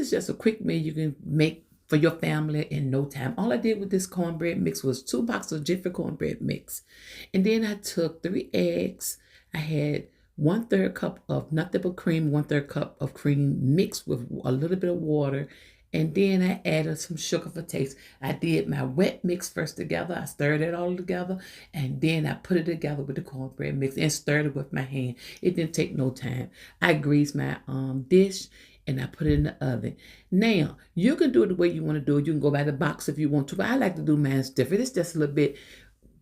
is just a quick meal you can make for your family in no time. All I did with this cornbread mix was 2 boxes of Jiffy cornbread mix. And then I took 3 eggs. I had 1/3 cup of nothing but cream, 1/3 cup of cream mixed with a little bit of water. And then I added some sugar for taste. I did my wet mix first together. I stirred it all together. And then I put it together with the cornbread mix and stirred it with my hand. It didn't take no time. I greased my dish and I put it in the oven. Now, you can do it the way you want to do it. You can go by the box if you want to, but I like to do mine different. It's just a little bit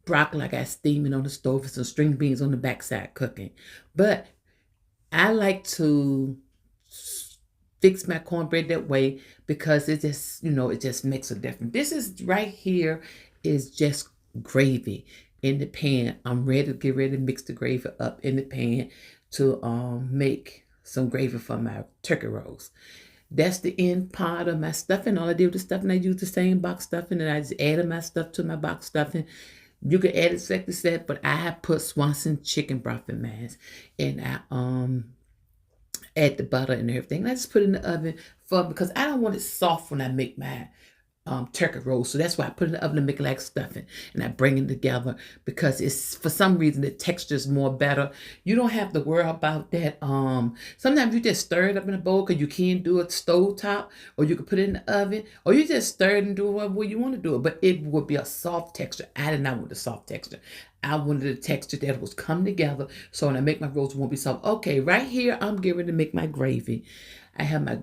broccoli I got steaming on the stove with some string beans on the backside cooking. But I like to fix my cornbread that way because it just, it just makes a difference. This is right here is just gravy in the pan. I'm ready to get ready to mix the gravy up in the pan to make some gravy for my turkey rolls. That's the end part of my stuffing. All I did with the stuffing, I used the same box stuffing, and I just added my stuff to my box stuffing. You can add it like this, but I have put Swanson chicken broth in mine, and I add the butter and everything. And I just put it in the oven because I don't want it soft when I make my turkey rolls. So that's why I put it in the oven to make it like stuffing. And I bring it together because it's, for some reason, the texture is more better. You don't have to worry about that. Sometimes you just stir it up in a bowl because you can't do it stove top, or you can put it in the oven, or you just stir it and do it whatever you want to do it. But it would be a soft texture. I did not want the soft texture. I wanted a texture that was come together. So when I make my rolls, it won't be soft. Okay, right here, I'm getting ready to make my gravy. I have my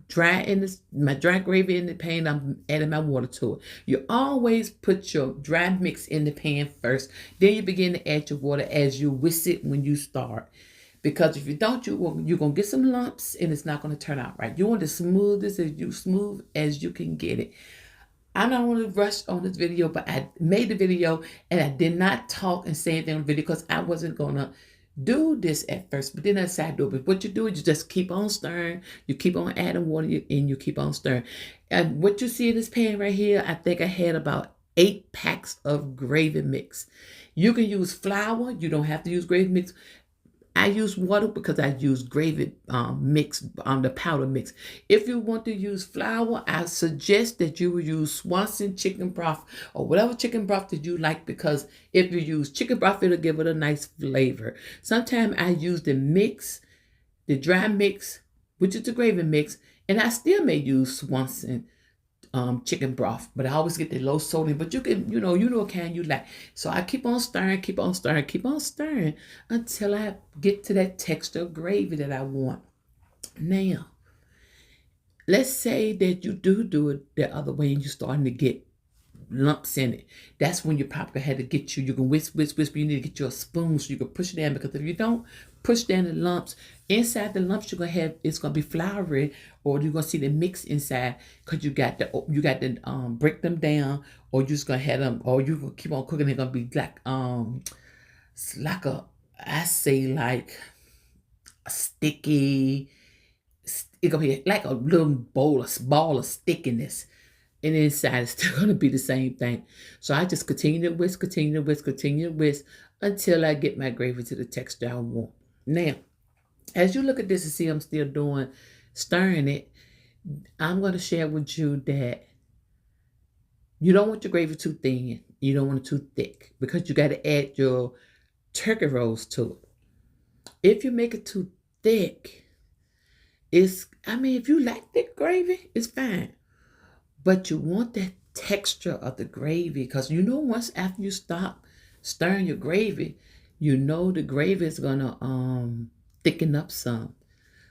dry gravy in the pan. I'm adding my water to it. You always put your dry mix in the pan first. Then you begin to add your water as you whisk it when you start. Because if you don't, you're going to get some lumps and it's not going to turn out right. You want to smooth this smooth as you can get it. I don't want to rush on this video, but I made the video and I did not talk and say anything on the video because I wasn't going to do this at first, but then I decided to do it. But what you do is you just keep on stirring. You keep on adding water and you keep on stirring. And what you see in this pan right here, I think I had about 8 packs of gravy mix. You can use flour. You don't have to use gravy mix. I use water because I use gravy mix, the powder mix. If you want to use flour, I suggest that you would use Swanson chicken broth or whatever chicken broth that you like, because if you use chicken broth, it'll give it a nice flavor. Sometimes I use the mix, the dry mix, which is the gravy mix, and I still may use Swanson chicken broth, but I always get the low sodium. But you can, you know what kind you like. So I keep on stirring, keep on stirring, keep on stirring until I get to that texture of gravy that I want. Now, let's say that you do it the other way and you're starting to get lumps in it. That's when you probably had to get you can whisk, but you need to get you a spoon so you can push it down, because if you don't push down the lumps, inside the lumps you're gonna have, it's gonna be floury, or you're gonna see the mix inside, because you got to break them down, or you're just gonna have them, or you can keep on cooking. They're gonna be like it's like a sticky, it's gonna be like a little ball of stickiness. And inside it's still going to be the same thing. So I just continue to whisk until I get my gravy to the texture I want. Now, as you look at this and see I'm still stirring it, I'm going to share with you that you don't want your gravy too thin. You don't want it too thick, because you got to add your turkey rolls to it. If you make it too thick, if you like thick gravy, it's fine. But you want that texture of the gravy, because once after you stop stirring your gravy, the gravy is gonna thicken up some.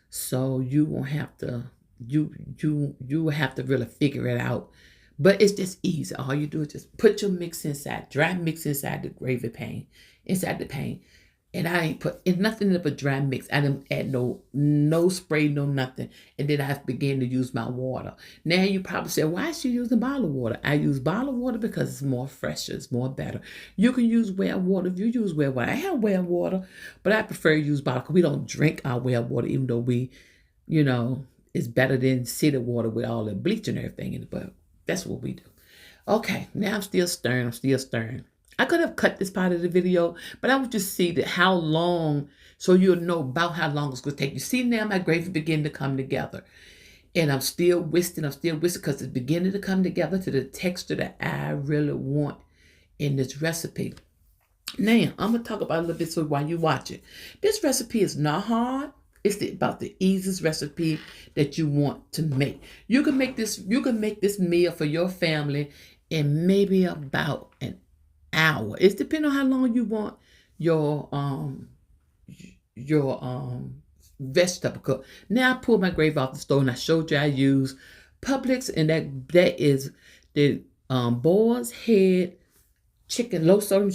So you won't have to you will have to really figure it out. But it's just easy. All you do is just put your dry mix inside the gravy pan, inside the pan. And I ain't put nothing in but dry mix. I didn't add no spray, no nothing. And then I began to use my water. Now you probably say, why is she using bottled water? I use bottled water because it's more fresher, it's more better. You can use well water if you use well water. I have well water, but I prefer to use bottled, because we don't drink our well water, even though it's better than city water with all the bleach and everything in it. But that's what we do. Okay, now I'm still stirring. I could have cut this part of the video, but I want you to see that how long, so you'll know about how long it's going to take. You see now my gravy begin to come together. And I'm still whisking because it's beginning to come together to the texture that I really want in this recipe. Now, I'm going to talk about a little bit so while you watch it. This recipe is not hard. It's about the easiest recipe that you want to make. You can make this meal for your family in maybe about an hour. It's depending on how long you want your vegetable cook. Now I pulled my gravy off the stove and I showed you I use Publix, and that is the boar's head chicken, low sodium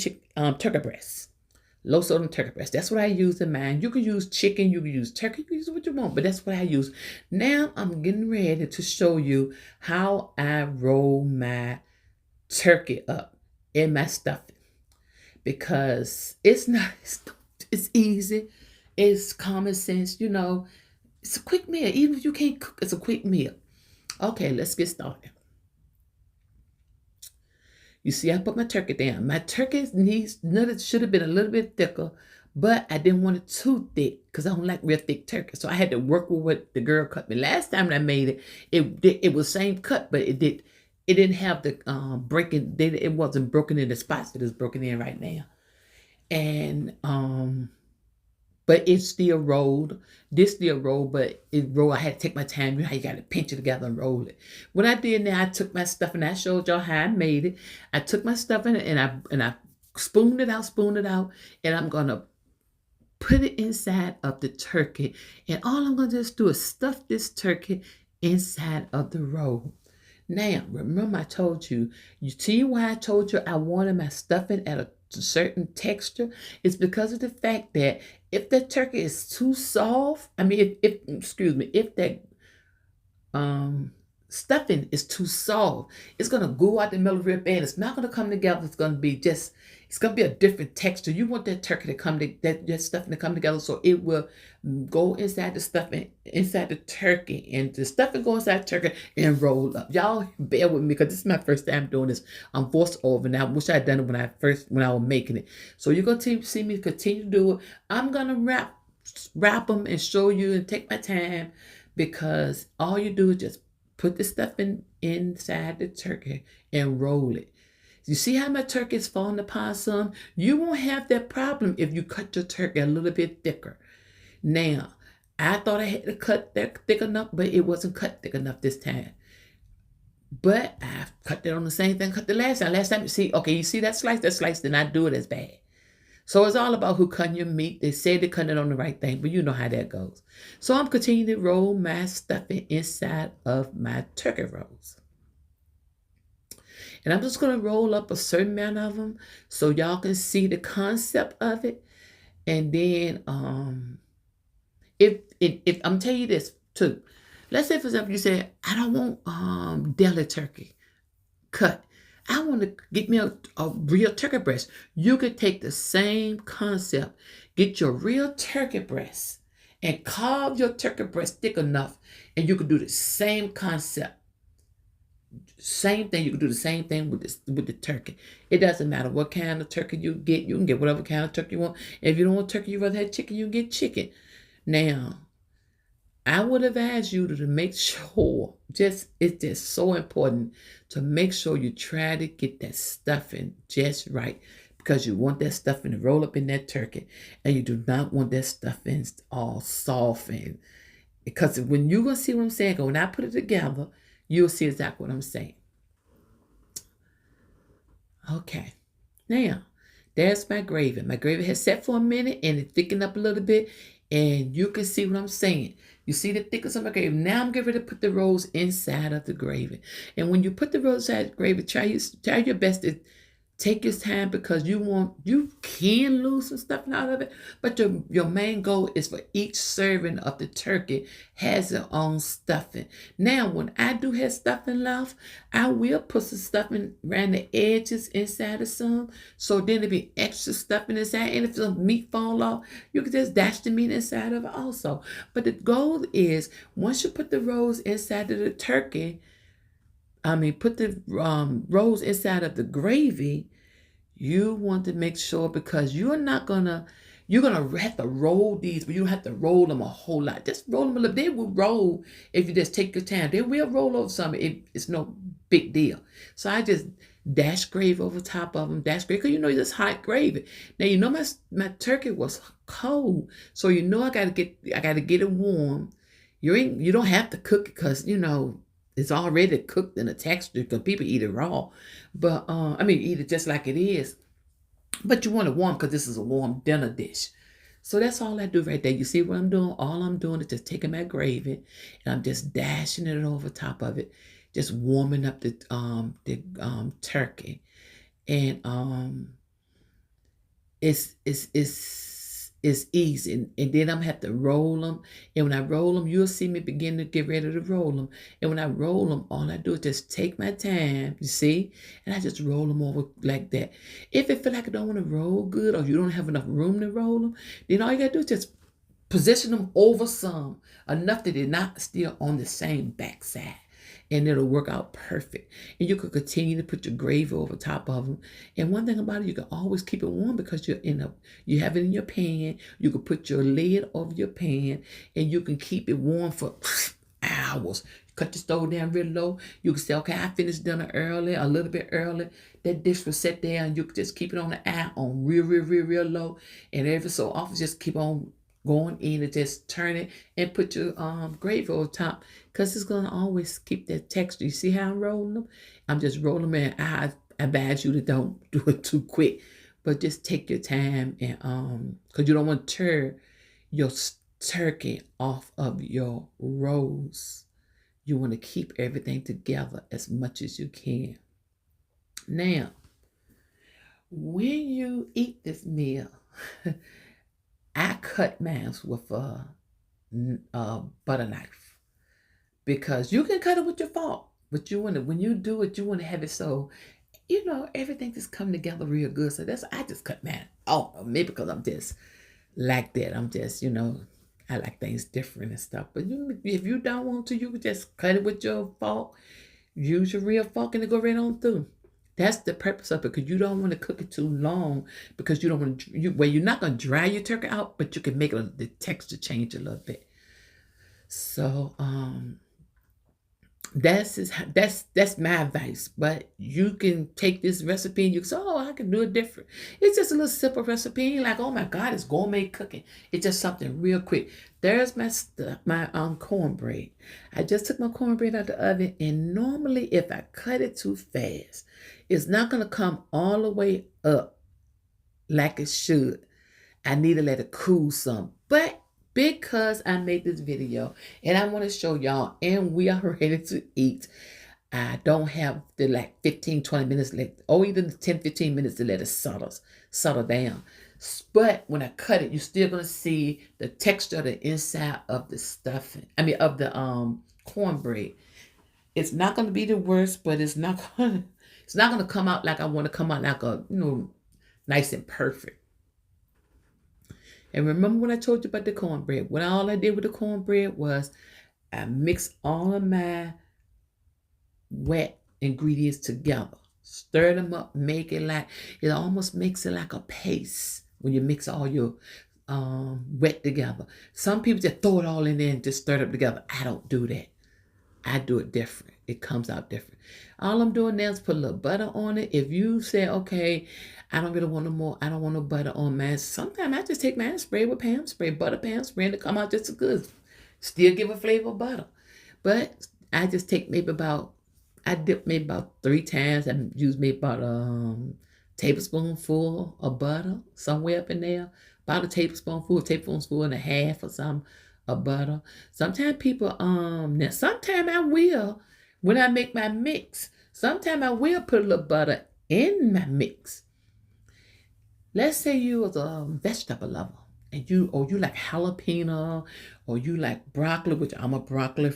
turkey breast. Low sodium turkey breast. That's what I use in mine. You can use chicken, you can use turkey, you can use what you want, but that's what I use. Now I'm getting ready to show you how I roll my turkey up in my stuffing, because it's easy, it's common sense, it's a quick meal. Even if you can't cook, it's a quick meal. Okay, let's get started. You see, I put my turkey down. My turkey should have been a little bit thicker, but I didn't want it too thick because I don't like real thick turkey. So I had to work with what the girl cut me. Last time that I made it was same cut, but it didn't have the breaking. It wasn't broken in the spots that it's broken in right now. And but it still rolled. This still rolled, but it rolled. I had to take my time. You know how you got to pinch it together and roll it. What I did now, I took my stuffing. I showed y'all how I made it. I took my stuffing and I spooned it out, and I'm gonna put it inside of the turkey. And all I'm gonna just do is stuff this turkey inside of the roll. Now, remember I told you see why I told you I wanted my stuffing at a certain texture? It's because of the fact that if the turkey is too soft, if that stuffing is too soft, it's gonna go out the middle real bad. It's not gonna come together. It's gonna be a different texture. You want that turkey to come that stuffing to come together, so it will go inside the stuffing, inside the turkey, and the stuffing go inside the turkey and roll up. Y'all bear with me because this is my first time doing this. I'm voice over now. I wish I had done it when I was making it. So you're gonna see me continue to do it. I'm gonna wrap them and show you and take my time, because all you do is just put the stuffing inside the turkey and roll it. You see how my turkey is falling apart some? You won't have that problem if you cut your turkey a little bit thicker. Now, I thought I had to cut that thick enough, but it wasn't cut thick enough this time. But I cut it on the same thing I cut the last time. Last time, you see that slice did not do it as bad. So it's all about who cutting your meat. They say they're cutting it on the right thing, but you know how that goes. So I'm continuing to roll my stuffing inside of my turkey rolls. And I'm just going to roll up a certain amount of them so y'all can see the concept of it. And then if I'm telling you this too, let's say for example you say, I don't want deli turkey cut. I want to get me a real turkey breast. You could take the same concept, get your real turkey breast and carve your turkey breast thick enough, and you could do the same concept. Same thing. You can do the same thing with the turkey. It doesn't matter what kind of turkey you get. You can get whatever kind of turkey you want. If you don't want turkey, you rather have chicken, you get chicken. Now, I would advise you to make sure, it's just so important to make sure you try to get that stuffing just right, because you want that stuffing to roll up in that turkey, and you do not want that stuffing all soft. And because when you're going to see what I'm saying, when I put it together, you'll see exactly what I'm saying. Okay. Now, there's my gravy. My gravy has set for a minute and it thickened up a little bit. And you can see what I'm saying. You see the thickness of my gravy. Now I'm getting ready to put the rolls inside of the gravy. And when you put the rolls inside the gravy, try your best to take your time, because you can lose some stuff out of it, but your main goal is for each serving of the turkey has its own stuffing. Now, when I do have stuffing left, I will put some stuffing around the edges inside of some, so then there'll be extra stuffing inside. And if some meat fall off, you can just dash the meat inside of it also. But the goal is, once you put the rolls inside of the turkey, put the rolls inside of the gravy, You want to make sure because you're gonna have to roll these, but you don't have to roll them a whole lot. Just roll them a little. They will roll if you just take your time. They will roll over some. It's no big deal. So I just dash gravy over top of them. Dash gravy because it's hot gravy. Now my turkey was cold, so I gotta get it warm. You don't have to cook it because it's already cooked in a texture because people eat it raw. But I mean eat it just like it is. But you want it warm because this is a warm dinner dish. So that's all I do right there. You see what I'm doing? All I'm doing is just taking my gravy and I'm just dashing it over top of it, just warming up the turkey. And it's easy. And then I'm gonna have to roll them. And when I roll them, you'll see me begin to get ready to roll them. And when I roll them, all I do is just take my time, you see, and I just roll them over like that. If it feel like I don't want to roll good or you don't have enough room to roll them, then all you gotta do is just position them over some enough that they're not still on the same backside, and it'll work out perfect. And you can continue to put your gravy over top of them. And one thing about it, you can always keep it warm because you have it in your pan. You can put your lid over your pan and you can keep it warm for hours. Cut the stove down real low. You can say, okay, I finished dinner early, a little bit early. That dish was set there and you can just keep it on the eye on real low. And every so often just keep on going in and just turn it and put your gravy over top because it's going to always keep that texture. You see how I'm rolling them? I'm just rolling them and I advise you to don't do it too quick, but just take your time and because you don't want to tear your turkey off of your rolls. You want to keep everything together as much as you can. Now, when you eat this meal, I cut mine with a butter knife because you can cut it with your fork, but when you do it, you want to have it so everything just come together real good. So I just cut mine. Oh, maybe because I'm just like that. I'm just I like things different and stuff. But if you don't want to, you can just cut it with your fork. Use your real fork and it go right on through. That's the purpose of it because you don't want to cook it too long because you don't want to. You're not gonna dry your turkey out, but you can make the texture change a little bit. So that's my advice. But you can take this recipe and you can say, oh, I can do it different. It's just a little simple recipe. You're like, oh my God, it's gourmet cooking. It's just something real quick. There's my cornbread. I just took my cornbread out the oven, and normally if I cut it too fast, it's not gonna come all the way up like it should. I need to let it cool some. But because I made this video and I want to show y'all and we are ready to eat, I don't have the 15-20 minutes left or even 10-15 minutes to let it settle down. But when I cut it, you're still going to see the texture of the inside of the stuffing. I mean of the cornbread. It's not going to be the worst, but it's not going to come out like I want to come out like a nice and perfect. And remember when I told you about the cornbread? When all I did with the cornbread was I mixed all of my wet ingredients together. Stir them up, make it almost makes it like a paste when you mix all your wet together. Some people just throw it all in there and just stir it up together. I don't do that. I do it different. It comes out different. All I'm doing now is put a little butter on it. If you say, okay, I don't really want I don't want no butter on mine. Sometimes I just take mine and spray with Pam spray, butter Pam spray, and it come out just as good. Still give a flavor of butter. But I just take I dip maybe about 3 times. I use maybe about a tablespoonful of butter, somewhere up in there. About a tablespoonful and a half or something of butter. Sometimes people, now sometimes I will, when I make my mix, sometimes I will put a little butter in my mix. Let's say you was a vegetable lover and you like jalapeno or you like broccoli, which I'm a broccoli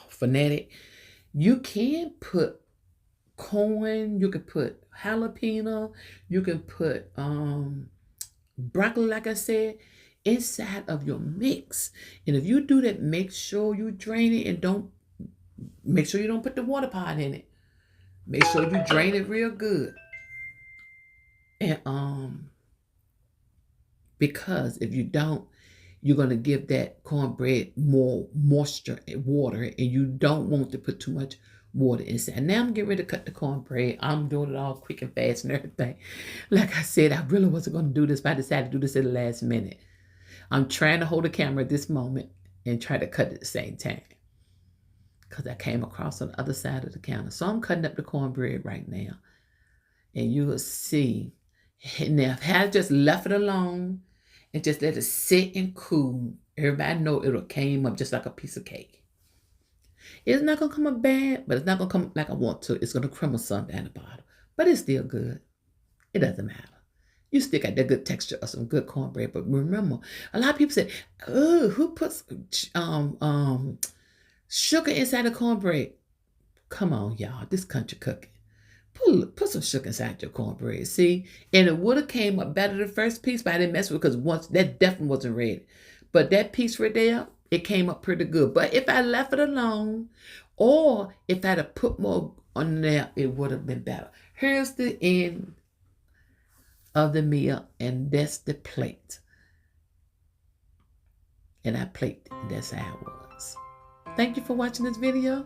fanatic. You can put corn, you can put jalapeno, you can put broccoli, like I said, inside of your mix. And if you do that, make sure you drain it and make sure you don't put the water pot in it. Make sure you drain it real good. And because if you don't, you're going to give that cornbread more moisture and water, and you don't want to put too much water inside. Now I'm getting ready to cut the cornbread. I'm doing it all quick and fast and everything. Like I said, I really wasn't going to do this, but I decided to do this at the last minute. I'm trying to hold the camera at this moment and try to cut at the same time because I came across on the other side of the counter. So I'm cutting up the cornbread right now, and you will see. Now, if I had just left it alone and just let it sit and cool, everybody know it'll came up just like a piece of cake. It's not gonna come up bad, but it's not gonna come like I want to. It's gonna crumble some down the bottom, but it's still good. It doesn't matter. You still got that good texture of some good cornbread. But remember, a lot of people say, "Oh, who puts sugar inside the cornbread?" Come on, y'all. This country cooking. Put some sugar inside your cornbread. See? And it would have came up better the first piece, but I didn't mess with it because once that definitely wasn't ready. But that piece right there, it came up pretty good. But if I left it alone, or if I'd have put more on there, it would have been better. Here's the end of the meal, and that's the plate. And I plated, and that's how it was. Thank you for watching this video.